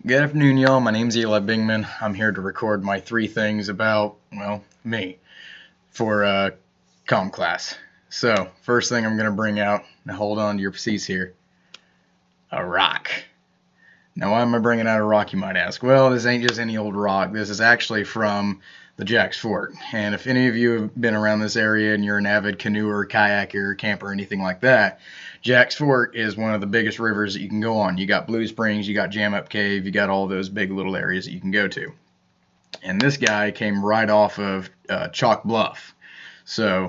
Good afternoon, y'all. My name's Eli Bingman. I'm here to record my 3 things about, well, me for Comm Class. So, first thing I'm going to bring out, now hold on to your seats here, a rock. Now, why am I bringing out a rock, you might ask? Well, this ain't just any old rock. This is actually from the Jack's Fort. And if any of you have been around this area and you're an avid canoeer, kayaker, camper, anything like that, Jack's Fort is one of the biggest rivers that you can go on. You got Blue Springs, you got Jam Up Cave, you got all those big little areas that you can go to. And this guy came right off of Chalk Bluff,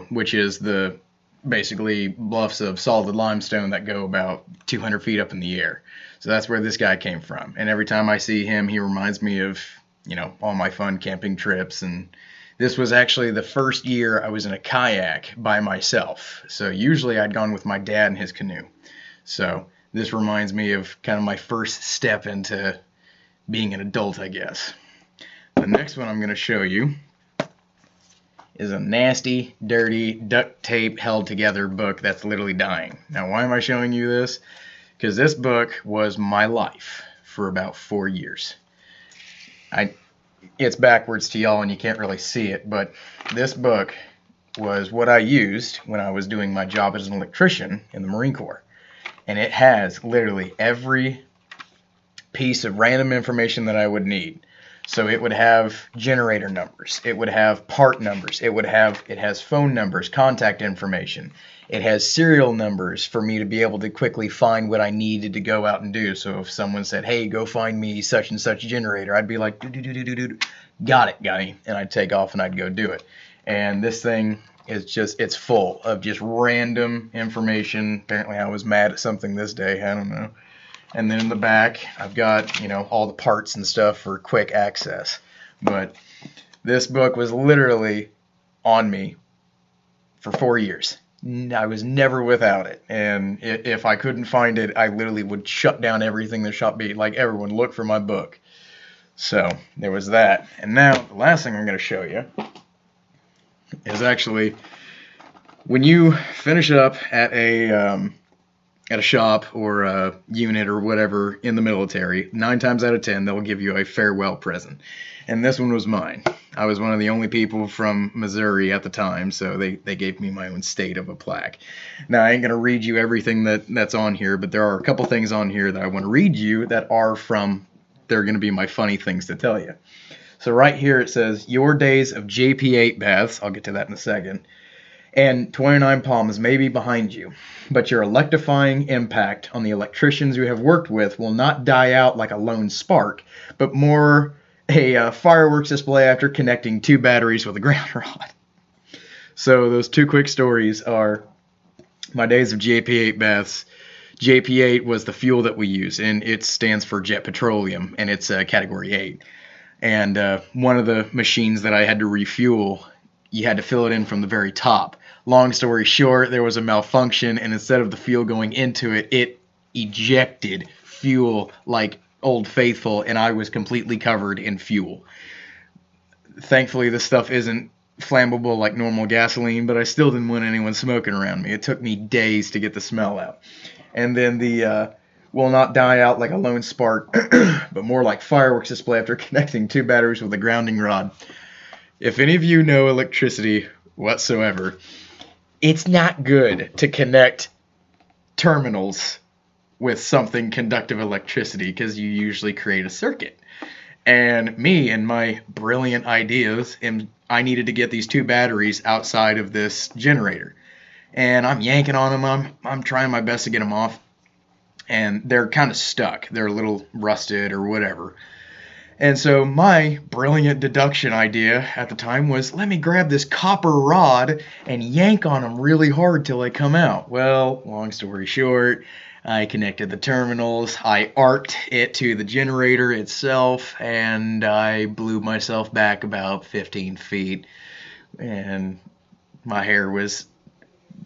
which is the basically bluffs of solid limestone that go about 200 feet up in the air. So that's where this guy came from. And every time I see him, he reminds me of, all my fun camping trips. And this was actually the first year I was in a kayak by myself. So usually I'd gone with my dad in his canoe. So this reminds me of kind of my first step into being an adult, I guess. The next one I'm going to show you is a nasty, dirty, duct tape held together book that's literally dying. Now, why am I showing you this? Because this book was my life for about 4 years. It's backwards to y'all and you can't really see it, but this book was what I used when I was doing my job as an electrician in the Marine Corps. And it has literally every piece of random information that I would need. So it would have generator numbers, it would have part numbers, it has phone numbers, contact information. It has serial numbers for me to be able to quickly find what I needed to go out and do. So if someone said, "Hey, go find me such and such generator," I'd be like, "Got it, guy," and I'd take off and I'd go do it. And this thing is it's full of just random information. Apparently I was mad at something this day, I don't know. And then in the back, I've got, all the parts and stuff for quick access. But this book was literally on me for 4 years. I was never without it. And if I couldn't find it, I literally would shut down everything the shop beat. Like, everyone, look for my book. So there was that. And now the last thing I'm going to show you is actually when you finish up at a shop or a unit or whatever in the military, 9 times out of 10 they'll give you a farewell present. And this one was mine. I was one of the only people from Missouri at the time, so they gave me my own state of a plaque. Now, I ain't going to read you everything that's on here, but there are a couple things on here that I want to read you that are they're going to be my funny things to tell you. So right here it says, "Your days of JP8 baths," I'll get to that in a second, "and 29 palms may be behind you, but your electrifying impact on the electricians you have worked with will not die out like a lone spark, but more a fireworks display after connecting 2 batteries with a ground rod." So those 2 quick stories are my days of JP8 baths. JP8 was the fuel that we use, and it stands for jet petroleum, and it's category 8. And one of the machines that I had to refuel, you had to fill it in from the very top. Long story short, there was a malfunction, and instead of the fuel going into it, it ejected fuel like Old Faithful, and I was completely covered in fuel. Thankfully, this stuff isn't flammable like normal gasoline, but I still didn't want anyone smoking around me. It took me days to get the smell out. And then the will not die out like a lone spark, but more like fireworks display after connecting 2 batteries with a grounding rod. If any of you know electricity whatsoever, it's not good to connect terminals with something conductive electricity because you usually create a circuit. And me and my brilliant ideas, I needed to get these 2 batteries outside of this generator. And I'm yanking on them. I'm trying my best to get them off. And they're kind of stuck. They're a little rusted or whatever. And so my brilliant deduction idea at the time was, let me grab this copper rod and yank on them really hard till they come out. Well, long story short, I connected the terminals, I arced it to the generator itself, and I blew myself back about 15 feet. And my hair was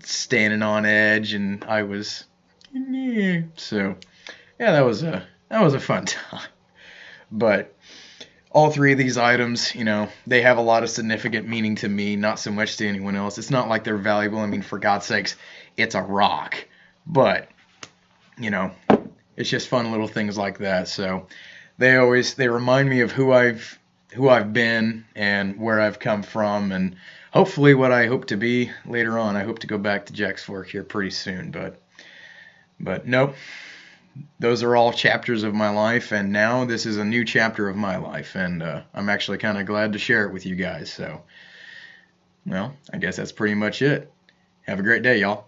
standing on edge, and I was, so yeah, that was a fun time. But all 3 of these items, they have a lot of significant meaning to me, not so much to anyone else. It's not like they're valuable. I mean, for God's sakes, it's a rock. But, it's just fun little things like that. So they remind me of who I've been and where I've come from, and hopefully what I hope to be later on. I hope to go back to Jack's Fork here pretty soon, but nope. Those are all chapters of my life, and now this is a new chapter of my life, and I'm actually kind of glad to share it with you guys. So, well, I guess that's pretty much it. Have a great day, y'all.